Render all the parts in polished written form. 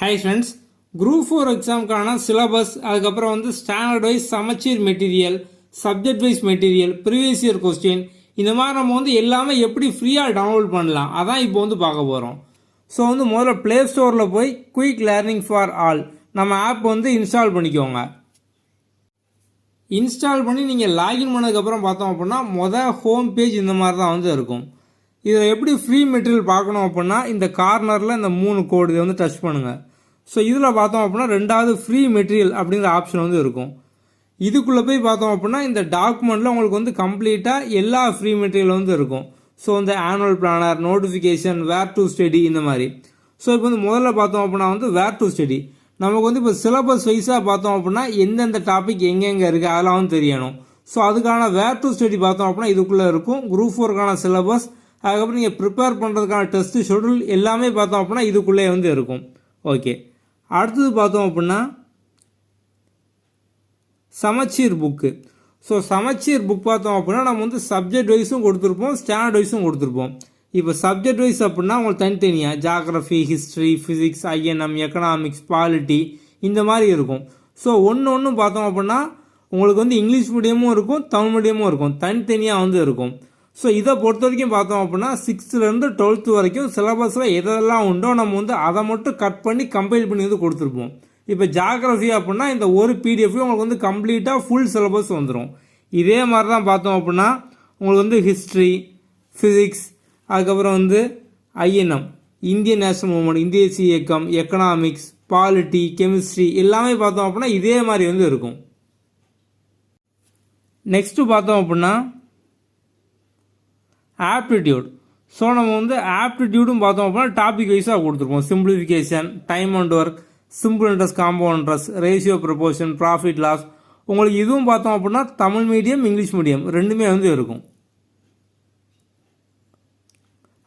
Hi friends, group 4 எக்ஸாமுக்கான syllabus, அதுக்கப்புறம் standard wise சமச்சீர் material, subject wise material, previous year question, இந்த மாதிரி நம்ம எல்லாமே எப்படி ஃப்ரீயாக டவுன்லோட் பண்ணலாம் அதான் இப்போ பார்க்க போகிறோம். ஸோ முதல்ல ப்ளே ஸ்டோரில் போய் குயிக் லேர்னிங் ஃபார் ஆல் நம்ம ஆப் இன்ஸ்டால் பண்ணிக்கோங்க. இன்ஸ்டால் பண்ணி நீங்கள் லாகின் பண்ணதுக்கப்புறம் பார்த்தோம் அப்படின்னா ஹோம் பேஜ் இந்த மாதிரி தான் இருக்கும். இதில் எப்படி ஃப்ரீ மெட்டீரியல் பார்க்கணும் அப்படின்னா இந்த கார்னரில் இந்த 3 கோடு இதை டச் பண்ணுங்கள். ஸோ இதில் பார்த்தோம் அப்படின்னா ரெண்டாவது ஃப்ரீ மெட்டீரியல் அப்படிங்கிற ஆப்ஷன் இருக்கும். இதுக்குள்ளே போய் பார்த்தோம் அப்படின்னா இந்த டாக்குமெண்ட்டில் உங்களுக்கு கம்ப்ளீட்டாக எல்லா ஃப்ரீ மெட்டீரியல் இருக்கும். ஸோ இந்த annual planner, notification, where to study இந்த மாதிரி. ஸோ இப்போ முதல்ல பார்த்தோம் அப்படின்னா வேர் டு ஸ்டடி நமக்கு இப்போ சிலபஸ் வைஸாக பார்த்தோம் அப்படின்னா எந்தெந்த டாபிக் எங்கெங்கே இருக்குது அதெல்லாம் தெரியணும். ஸோ அதுக்கான வேர் டு ஸ்டடி பார்த்தோம் அப்படின்னா இதுக்குள்ளே இருக்கும். குரூப் 4க்கான சிலபஸ், அதுக்கப்புறம் நீங்கள் ப்ரிப்பேர் பண்ணுறதுக்கான டெஸ்ட் ஷெடியூல் எல்லாமே பார்த்தோம் அப்படின்னா இதுக்குள்ளே இருக்கும். ஓகே, அடுத்தது பார்த்தோம் அப்படின்னா சமச்சீர் புக்கு. ஸோ சமச்சீர் புக் பார்த்தோம் அப்படின்னா நம்ம சப்ஜெக்ட் வைஸும் கொடுத்துருப்போம், ஸ்டாண்டர்ட் வைஸும் கொடுத்துருப்போம். இப்போ சப்ஜெக்ட் வைஸ் அப்படின்னா உங்களுக்கு தனித்தனியாக geography, history, physics, INM, economics, polity இந்த மாதிரி இருக்கும். ஸோ ஒன்று பார்த்தோம் அப்படின்னா உங்களுக்கு இங்கிலீஷ் மீடியமும் இருக்கும், தமிழ் மீடியமும் இருக்கும், தனித்தனியாக இருக்கும். ஸோ இதை பொறுத்த வரைக்கும் பார்த்தோம் அப்படின்னா 6th to 12th வரைக்கும் சிலபஸில் எதெல்லாம் உண்டோ நம்ம அதை மட்டும் கட் பண்ணி கம்பைல் பண்ணி கொடுத்துருப்போம். இப்போ ஜாகிரஃபி அப்படின்னா இந்த ஒரு பிடிஎஃப்லையும் உங்களுக்கு கம்ப்ளீட்டாக ஃபுல் சிலபஸ் வந்துடும். இதே மாதிரி தான் பார்த்தோம் அப்படின்னா உங்களுக்கு ஹிஸ்ட்ரி, ஃபிசிக்ஸ், அதுக்கப்புறம் ஐஎன்எம், இந்தியன் நேஷனல் மூவ்மெண்ட், இந்திய தேசிய இயக்கம், எக்கனாமிக்ஸ், பாலிட்டி, கெமிஸ்ட்ரி எல்லாமே பார்த்தோம் அப்படின்னா இதே மாதிரி இருக்கும். நெக்ஸ்ட்டு பார்த்தோம் அப்படின்னா ஆப்டிடியூட். ஸோ நம்ம ஆப்டிடியூடும் பார்த்தோம் அப்படின்னா டாபிக் வைஸாக கொடுத்துருப்போம். Simplification, time and work, simple interest, compound interest, ratio proportion, profit loss. உங்களுக்கு இதுவும் பார்த்தோம் அப்படின்னா தமிழ் மீடியம், இங்கிலீஷ் மீடியம் ரெண்டுமே இருக்கும்.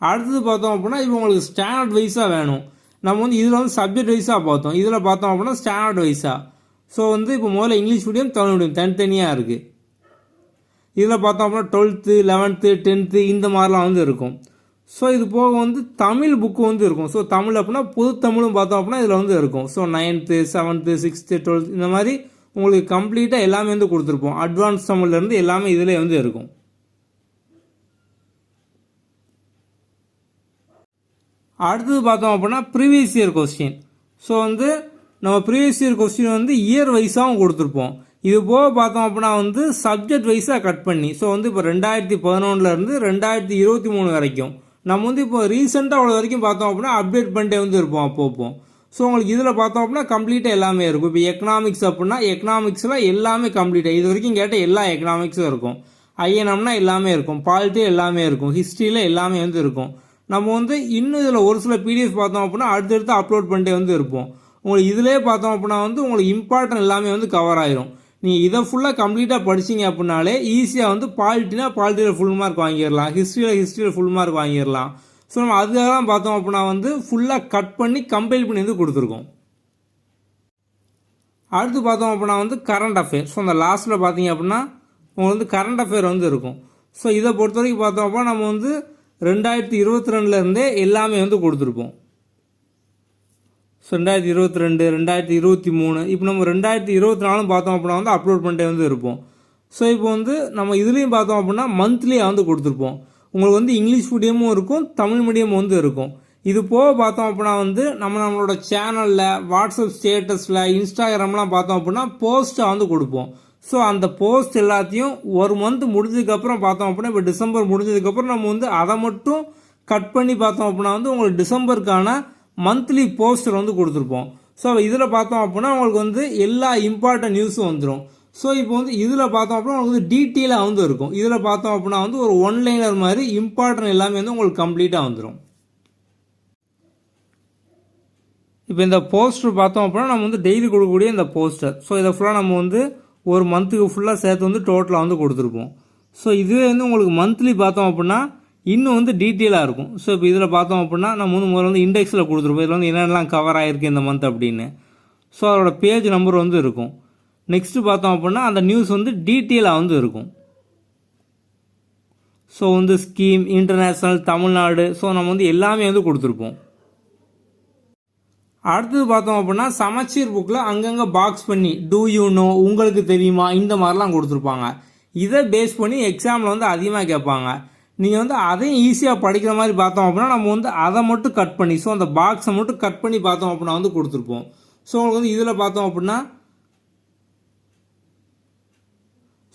அடுத்தது பார்த்தோம் அப்படின்னா இப்போ உங்களுக்கு ஸ்டாண்டர்ட் வைஸாக வேணும். நம்ம இதில் சப்ஜெக்ட் வைஸாக பார்த்தோம், இதில் பார்த்தோம் அப்படின்னா ஸ்டாண்டர்ட் வைஸாக. ஸோ இப்போ முதல்ல இங்கிலீஷ் மீடியம், தமிழ் மீடியம் தனித்தனியாக இருக்குது. இதில் பார்த்தோம் அப்படின்னா 12th, 11th, 10th இந்த மாதிரிலாம் இருக்கும். ஸோ இது போக தமிழ் புக்கு இருக்கும். ஸோ தமிழ் அப்படின்னா பொது தமிழும் பார்த்தோம் அப்படின்னா இதில் இருக்கும். So 9th, 7th, 6th, 12th இந்த மாதிரி உங்களுக்கு கம்ப்ளீட்டாக எல்லாமே கொடுத்துருப்போம். அட்வான்ஸ் தமிழ்லேருந்து எல்லாமே இதில் இருக்கும். அடுத்தது பார்த்தோம் அப்படின்னா ப்ரீவியஸ் இயர் கொஸ்டின். ஸோ நம்ம ப்ரீவியஸ் இயர் கொஸ்டின் இயர் வைஸாகவும் கொடுத்துருப்போம். இது போக பார்த்தோம் அப்படின்னா சப்ஜெக்ட் வைஸாக கட் பண்ணி. ஸோ இப்போ 2011 2023 வரைக்கும் நம்ம இப்போ ரீசெண்டாக அவ்வளோ வரைக்கும் பார்த்தோம் அப்படின்னா அப்டேட் பண்ணிட்டே இருப்போம் அப்போ. ஸோ உங்களுக்கு இதில் பார்த்தோம் அப்படின்னா கம்ப்ளீட்டாக எல்லாமே இருக்கும். இப்போ எக்கனாமிக்ஸ் அப்படின்னா எக்கனாமிக்ஸில் எல்லாமே கம்ப்ளீட்டாக இது வரைக்கும் கேட்ட எல்லா எக்கனாமிக்ஸும் இருக்கும். ஐஎன்எம்னா எல்லாமே இருக்கும், பாலிட்டி எல்லாமே இருக்கும், ஹிஸ்ட்ரியில் எல்லாமே இருக்கும். நம்ம இன்னும் இதில் ஒரு சில பிடிஎஃப் பார்த்தோம் அப்படின்னா அடுத்தடுத்து அப்லோட் பண்ணிட்டே இருப்போம். உங்களுக்கு இதிலே பார்த்தோம் அப்படின்னா உங்களுக்கு இம்பார்ட்டன்ட் எல்லாமே கவர் ஆயிரும். நீங்கள் இதை ஃபுல்லாக கம்ப்ளீட்டாக படிச்சிங்க அப்படின்னாலே ஈஸியாக பாலிட்டினா பாலிட்டியில் ஃபுல் மார்க் வாங்கிடலாம், ஹிஸ்ட்ரியில் ஃபுல் மார்க் வாங்கிடலாம். ஸோ நம்ம அதுக்காக தான் பார்த்தோம் அப்படின்னா ஃபுல்லாக கட் பண்ணி கம்பைல் பண்ணி கொடுத்துருக்கோம். அடுத்து பார்த்தோம் அப்படின்னா கரண்ட் அஃபேர். ஸோ அந்த லாஸ்ட்டில் பார்த்தீங்க அப்படின்னா உங்களுக்கு கரண்ட் அஃபேர் இருக்கும். ஸோ இதை பொறுத்த வரைக்கும் பார்த்தோம் அப்படின்னா நம்ம 2022 எல்லாமே கொடுத்துருப்போம். ஸோ 2022, 2023 இப்போ நம்ம 2024 பார்த்தோம் அப்படின்னா அப்லோட் பண்ணிட்டே இருப்போம். ஸோ இப்போ நம்ம இதுலேயும் பார்த்தோம் அப்படின்னா மந்த்லியாக கொடுத்துருப்போம். உங்களுக்கு இங்கிலீஷ் மீடியமும் இருக்கும், தமிழ் மீடியமும் இருக்கும். இது போக பார்த்தோம் அப்படின்னா நம்மளோட சேனலில், வாட்ஸ்அப் ஸ்டேட்டஸில், இன்ஸ்டாகிராம்லாம் பார்த்தோம் அப்படின்னா போஸ்ட்டாக கொடுப்போம். ஸோ அந்த போஸ்ட் எல்லாத்தையும் ஒரு மந்த் முடிஞ்சதுக்கப்புறம் பார்த்தோம் அப்படின்னா இப்போ டிசம்பர் முடிஞ்சதுக்கப்புறம் நம்ம அதை மட்டும் கட் பண்ணி பார்த்தோம் அப்படின்னா உங்களுக்கு டிசம்பருக்கான மந்த்லி போஸ்டர் கொடுத்துருப்போம். ஸோ இதில் பார்த்தோம் அப்படின்னா உங்களுக்கு எல்லா இம்பார்ட்டன்ட் நியூஸும் வந்துடும். ஸோ இப்போ இதில் பார்த்தோம் அப்படின்னா உங்களுக்கு டீட்டெயிலாக இருக்கும். இதில் பார்த்தோம் அப்படின்னா ஒரு ஒன்லைனர் மாதிரி இம்பார்ட்டன்ட் எல்லாமே உங்களுக்கு கம்ப்ளீட்டாக வந்துடும். இப்போ இந்த போஸ்டர் பார்த்தோம் அப்படின்னா நம்ம டெய்லி கொடுக்கக்கூடிய இந்த போஸ்டர். ஸோ இதை ஃபுல்லாக நம்ம ஒரு மந்த்துக்கு ஃபுல்லாக சேர்த்து டோட்டலாக கொடுத்துருப்போம். ஸோ இதுவே உங்களுக்கு மந்த்லி பார்த்தோம் அப்படின்னா இன்னும் டீட்டெயிலாக இருக்கும். ஸோ இப்போ இதில் பார்த்தோம் அப்படின்னா நம்ம முதல்ல இண்டெக்ஸில் கொடுத்துருப்போம். இதில் என்னென்னலாம் கவர் ஆகிருக்கு இந்த மந்த் அப்படின்னு. ஸோ அதோட பேஜ் நம்பர் இருக்கும். நெக்ஸ்ட்டு பார்த்தோம் அப்படின்னா அந்த நியூஸ் டீட்டெயிலாக இருக்கும். So scheme, international, Tamil Nadu, so நம்ம எல்லாமே கொடுத்துருப்போம். அடுத்தது பார்த்தோம் அப்படின்னா சமச்சீர் புக்கில் அங்கங்கே பாக்ஸ் பண்ணி டூ யூ நோ, உங்களுக்கு தெரியுமா, இந்த மாதிரிலாம் கொடுத்துருப்பாங்க. இதை பேஸ் பண்ணி எக்ஸாமில் வந்து அதிகமாக கேட்பாங்க. நீங்கள் வந்து அதையும் ஈஸியாக படிக்கிற மாதிரி பார்த்தோம் அப்படின்னா நம்ம வந்து அதை மட்டும் கட் பண்ணி, ஸோ அந்த பாக்ஸை மட்டும் கட் பண்ணி பார்த்தோம் அப்படின்னா வந்து கொடுத்துருப்போம். ஸோ உங்களுக்கு வந்து இதில் பார்த்தோம் அப்படின்னா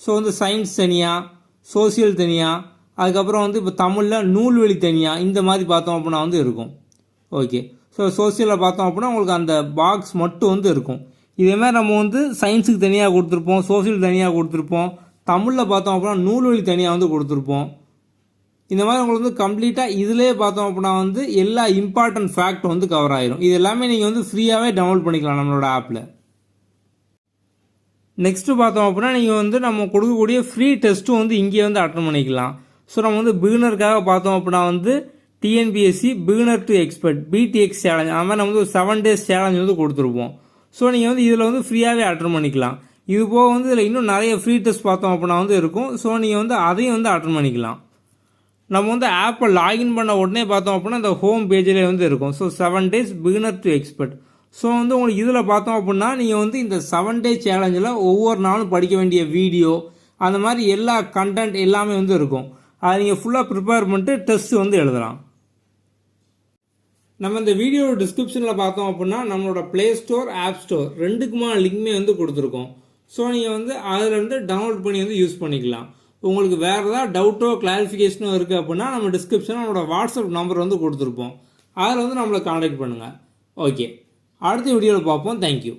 ஸோ வந்து சயின்ஸ் தனியாக, சோசியல் தனியாக, அதுக்கப்புறம் வந்து இப்போ தமிழில் நூல்வெளி தனியாக, இந்த மாதிரி பார்த்தோம் அப்படின்னா வந்து இருக்கும். ஓகே, ஸோ சோசியலில் பார்த்தோம் அப்படின்னா உங்களுக்கு அந்த பாக்ஸ் மட்டும் வந்து இருக்கும். இதேமாதிரி நம்ம வந்து சயின்ஸுக்கு தனியாக கொடுத்துருப்போம், சோசியல் தனியாக கொடுத்துருப்போம், தமிழில் பார்த்தோம் அப்படின்னா நூல்வெளி தனியாக வந்து கொடுத்துருப்போம். இந்த மாதிரி உங்களுக்கு வந்து கம்ப்ளீட்டாக இதிலே பார்த்தோம் அப்படின்னா வந்து எல்லா இம்பார்ட்டன்ட் ஃபேக்ட் வந்து கவர் ஆயிரும். இது எல்லாமே நீங்கள் வந்து ஃப்ரீயாகவே டவுன்லோட் பண்ணிக்கலாம் நம்மளோட ஆப்பில். நெக்ஸ்ட்டு பார்த்தோம் அப்படின்னா நீங்கள் வந்து நம்ம கொடுக்கக்கூடிய ஃப்ரீ டெஸ்ட்டும் வந்து இங்கே வந்து அட்டன் பண்ணிக்கலாம். ஸோ நம்ம வந்து பிகினருக்காக பார்த்தோம் அப்படின்னா வந்து TNPSC beginner to expert PDX challenge, அது மாதிரி நம்ம வந்து ஒரு 7 days சேலஞ்ச் வந்து கொடுத்துருப்போம். ஸோ நீங்கள் வந்து இதில் வந்து ஃப்ரீயாகவே அட்டன் பண்ணிக்கலாம். இது போக வந்து இதில் இன்னும் நிறைய ஃப்ரீ டெஸ்ட் பார்த்தோம் அப்படின்னா வந்து இருக்கும். ஸோ நீங்கள் வந்து அதையும் வந்து அட்டன் பண்ணிக்கலாம். நம்ம வந்து ஆப்பை லாகின் பண்ண உடனே பார்த்தோம் அப்படின்னா இந்த ஹோம் பேஜில் வந்து இருக்கும். So 7 days beginner to expert. So வந்து உங்களுக்கு இதில் பார்த்தோம் அப்படின்னா நீங்கள் வந்து இந்த 7 day சேலஞ்சில் ஒவ்வொரு நாளும் படிக்க வேண்டிய வீடியோ, அந்த மாதிரி எல்லா கண்டென்ட் எல்லாமே வந்து இருக்கும். அதை நீங்கள் ஃபுல்லாக ப்ரிப்பேர் பண்ணிட்டு டெஸ்ட் வந்து எழுதலாம். நம்ம இந்த வீடியோ டிஸ்கிரிப்ஷனில் பார்த்தோம் அப்படின்னா நம்மளோட ப்ளே ஸ்டோர், ஆப் ஸ்டோர் ரெண்டுக்குமான லிங்க்மே வந்து கொடுத்துருக்கோம். ஸோ நீங்கள் வந்து அதில் வந்து டவுன்லோட் பண்ணி வந்து யூஸ் பண்ணிக்கலாம். உங்களுக்கு வேறு ஏதாவது டவுட்டோ கிளாரிஃபிகேஷனோ இருக்குது அப்படின்னா நம்ம டிஸ்கிரிப்ஷனில் நம்மளோட வாட்ஸ்அப் நம்பர் வந்து கொடுத்துருப்போம். அதில் வந்து நம்மளை கான்டாக்ட் பண்ணுங்கள். ஓகே, அடுத்த வீடியோவில் பார்ப்போம். தேங்க்யூ.